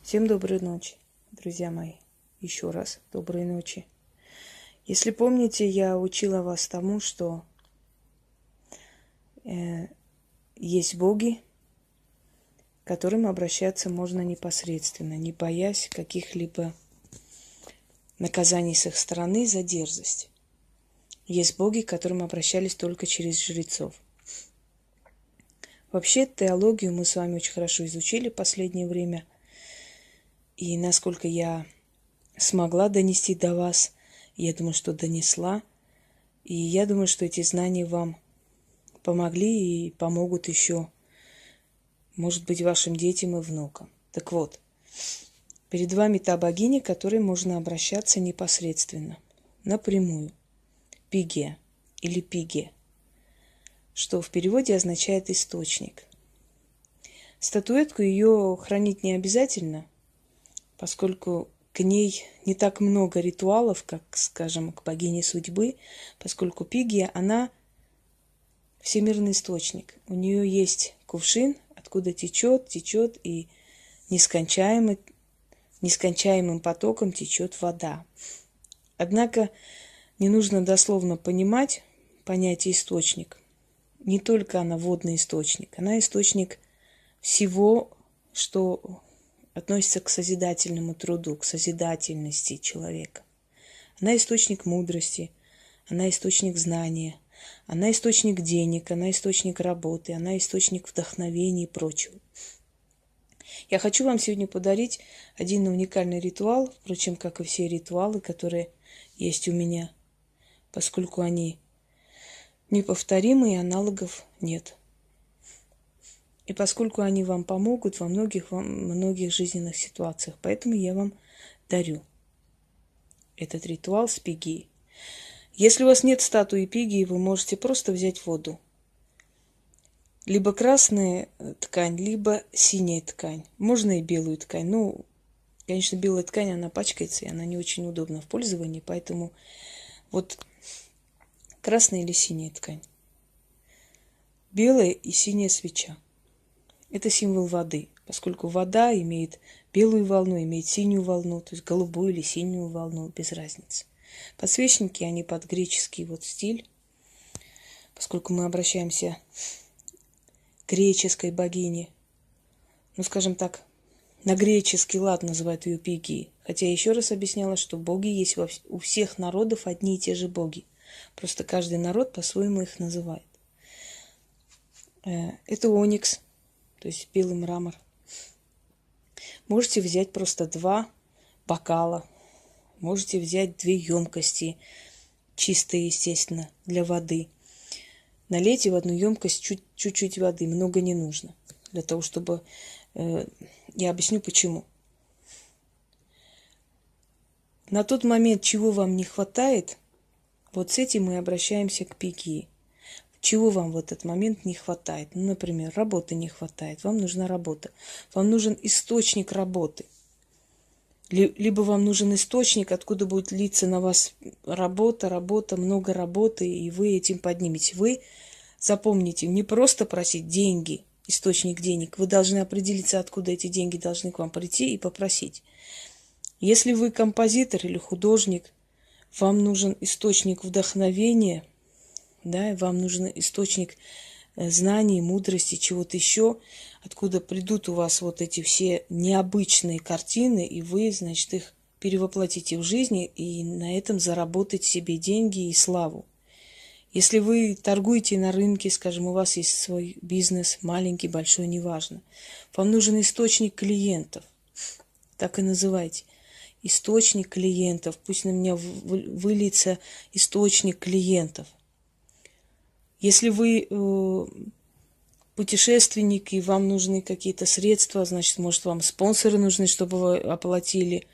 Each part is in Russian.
Всем доброй ночи, друзья мои. Еще раз доброй ночи. Если помните, я учила вас тому, что есть боги, к которым обращаться можно непосредственно, не боясь каких-либо наказаний с их стороны за дерзость. Есть боги, к которым обращались только через жрецов. Вообще, теологию мы с вами очень хорошо изучили в последнее время. И насколько я смогла донести до вас, я думаю, что донесла. И я думаю, что эти знания вам помогли и помогут еще, может быть, вашим детям и внукам. Так вот, перед вами та богиня, к которой можно обращаться непосредственно, напрямую. Пигия или Пигия, что в переводе означает источник. Статуэтку ее хранить не обязательно, поскольку к ней не так много ритуалов, как, скажем, к богине судьбы, поскольку Пигия, она всемирный источник. У нее есть кувшин, откуда течет и нескончаемым потоком течет вода. Однако не нужно дословно понимать понятие источник. Не только она водный источник, она источник всего, что относится к созидательному труду, к созидательности человека. Она источник мудрости, она источник знания, она источник денег, она источник работы, она источник вдохновения и прочего. Я хочу вам сегодня подарить один уникальный ритуал, впрочем, как и все ритуалы, которые есть у меня, поскольку они неповторимые, аналогов нет. И поскольку они вам помогут во многих жизненных ситуациях, поэтому я вам дарю этот ритуал с Пигией. Если у вас нет статуи Пигии, вы можете просто взять воду. Либо красная ткань, либо синяя ткань. Можно и белую ткань. Ну, конечно, белая ткань, она пачкается, и она не очень удобна в пользовании, поэтому вот красная или синяя ткань. Белая и синяя свеча. Это символ воды, поскольку вода имеет белую волну, имеет синюю волну, то есть голубую или синюю волну, без разницы. Подсвечники, они под греческий вот стиль, поскольку мы обращаемся к греческой богине. Ну, скажем так, на греческий лад называют ее Пигией. Хотя я еще раз объясняла, что боги есть у всех народов одни и те же боги. Просто каждый народ по-своему их называет. Это оникс, то есть белый мрамор. Можете взять просто 2 бокала. Можете взять 2 емкости, чистые, естественно, для воды. Налейте в одну емкость чуть-чуть воды, много не нужно. Для того, чтобы... я объясню, почему. На тот момент, чего вам не хватает, вот с этим мы обращаемся к Пигии. Чего вам в этот момент не хватает? Ну, например, работы не хватает. Вам нужна работа. Вам нужен источник работы. Либо вам нужен источник, откуда будет литься на вас работа, много работы, и вы этим поднимете. Вы запомните, не просто просить деньги, источник денег. Вы должны определиться, откуда эти деньги должны к вам прийти, и попросить. Если вы композитор или художник, вам нужен источник вдохновения, да, вам нужен источник знаний, мудрости, чего-то еще, откуда придут у вас вот эти все необычные картины, и вы, значит, их перевоплотите в жизни, и на этом заработаете себе деньги и славу. Если вы торгуете на рынке, скажем, у вас есть свой бизнес, маленький, большой, неважно, вам нужен источник клиентов, так и называйте. Источник клиентов, пусть на меня выльется источник клиентов. Если вы путешественник и вам нужны какие-то средства, значит, может, вам спонсоры нужны, чтобы вы оплатили.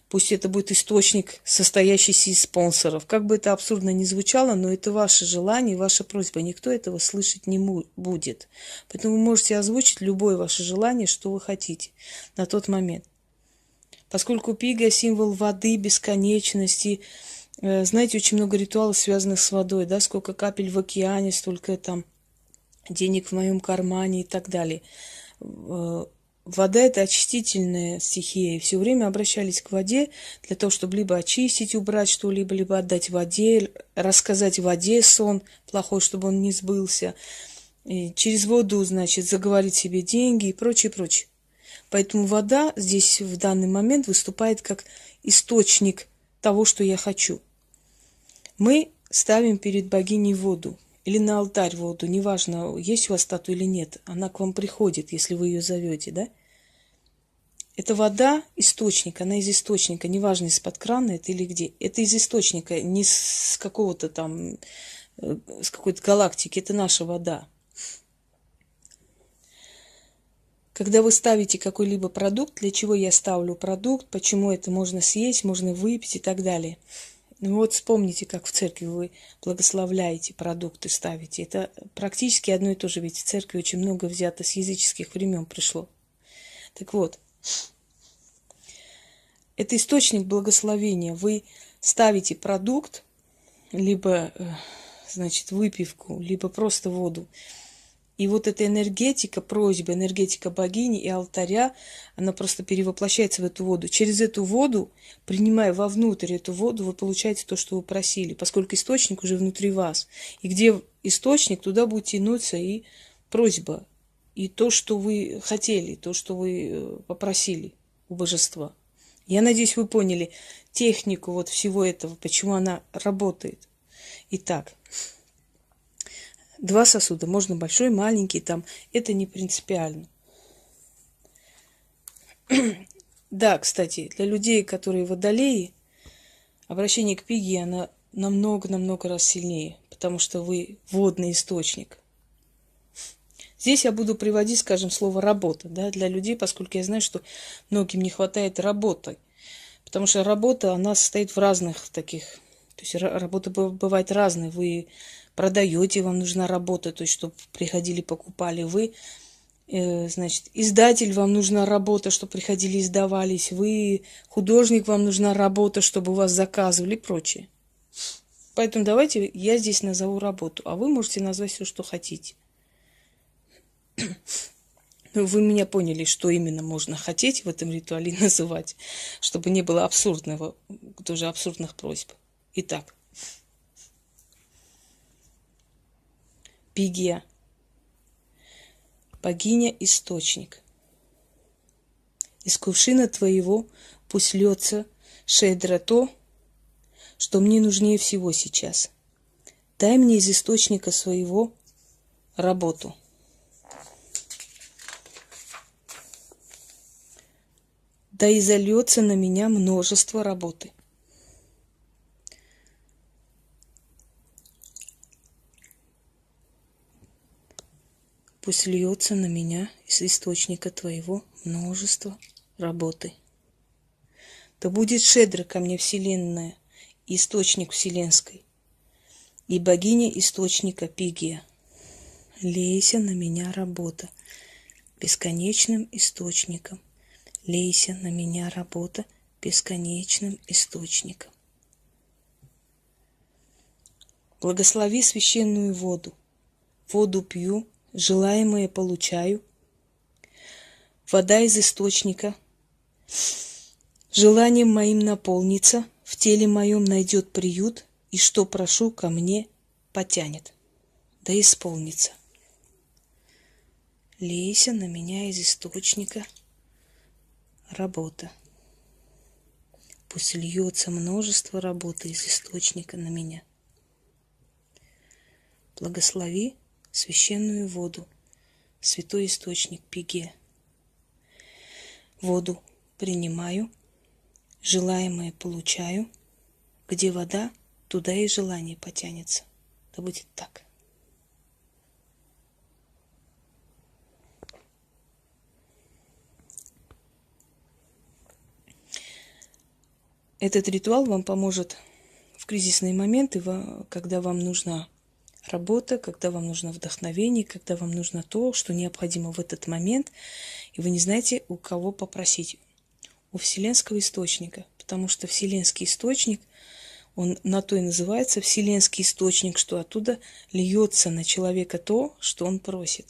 Пусть это будет источник, состоящийся из спонсоров. Как бы это абсурдно ни звучало, но это ваше желание, ваша просьба. Никто этого слышать не будет. Поэтому вы можете озвучить любое ваше желание, что вы хотите на тот момент. Поскольку Пигия – символ воды, бесконечности. Знаете, очень много ритуалов, связанных с водой, да, сколько капель в океане, столько там денег в моем кармане и так далее. вода – это очистительная стихия, и все время обращались к воде для того, чтобы либо очистить, убрать что-либо, либо отдать воде, рассказать воде сон плохой, чтобы он не сбылся, и через воду, значит, заговорить себе деньги и прочее, прочее. Поэтому вода здесь в данный момент выступает как источник того, что я хочу. Мы ставим перед богиней воду или на алтарь воду, неважно, есть у вас статуя или нет, она к вам приходит, если вы ее зовете, да? Это вода источник, она из источника, неважно, из-под крана это или где. Это из источника, не с какого-то там, с какой-то галактики, это наша вода. Когда вы ставите какой-либо продукт, для чего я ставлю продукт, почему это можно съесть, можно выпить и так далее. Ну вот вспомните, как в церкви вы благословляете продукты, ставите. Это практически одно и то же, ведь в церкви очень много взято с языческих времен пришло. Так вот, это источник благословения. Вы ставите продукт, либо, значит, выпивку, либо просто воду. И вот эта энергетика просьбы, энергетика богини и алтаря, она просто перевоплощается в эту воду. Через эту воду, принимая вовнутрь эту воду, вы получаете то, что вы просили, поскольку источник уже внутри вас. И где источник, туда будет тянуться и просьба, и то, что вы хотели, то, что вы попросили у божества. Я надеюсь, вы поняли технику вот всего этого, почему она работает. Итак, 2 сосуда, можно большой, маленький, там, это не принципиально. Да, кстати, для людей, которые водолеи, обращение к Пигии, она намного-намного раз сильнее, потому что вы водный источник. Здесь я буду приводить, скажем, слово «работа», да, для людей, поскольку я знаю, что многим не хватает работы. Потому что работа, она состоит в разных таких... То есть работа бывает разная. Вы продаете, вам нужна работа, то есть чтобы приходили, покупали. Вы, значит, издатель, вам нужна работа, чтобы приходили, издавались. Вы художник, вам нужна работа, чтобы у вас заказывали и прочее. Поэтому давайте я здесь назову работу, а вы можете назвать все, что хотите. Вы меня поняли, что именно можно хотеть в этом ритуале называть, чтобы не было абсурдного, тоже абсурдных просьб. Итак, Пигия, богиня-источник. Из кувшина твоего пусть льется шедро то, что мне нужнее всего сейчас. Дай мне из источника своего работу. Да и зальется на меня множество работы. Пусть льется на меня из источника твоего множество работы. Да будет щедро ко мне вселенная, источник вселенской, и богиня источника Пигия. Лейся на меня работа, бесконечным источником. Лейся на меня работа, бесконечным источником. Благослови священную воду. Воду пью, желаемое получаю. Вода из источника желанием моим наполнится, в теле моем найдет приют, и что прошу, ко мне потянет, да исполнится. Лейся на меня из источника работа. Пусть льется множество работы из источника на меня. Благослови священную воду, святой источник Пигия. Воду принимаю, желаемое получаю. Где вода, туда и желание потянется. Да будет так. Этот ритуал вам поможет в кризисные моменты, когда вам нужна работа, когда вам нужно вдохновение, когда вам нужно то, что необходимо в этот момент, и вы не знаете, у кого попросить. У вселенского источника, потому что вселенский источник, он на то и называется вселенский источник, что оттуда льется на человека то, что он просит.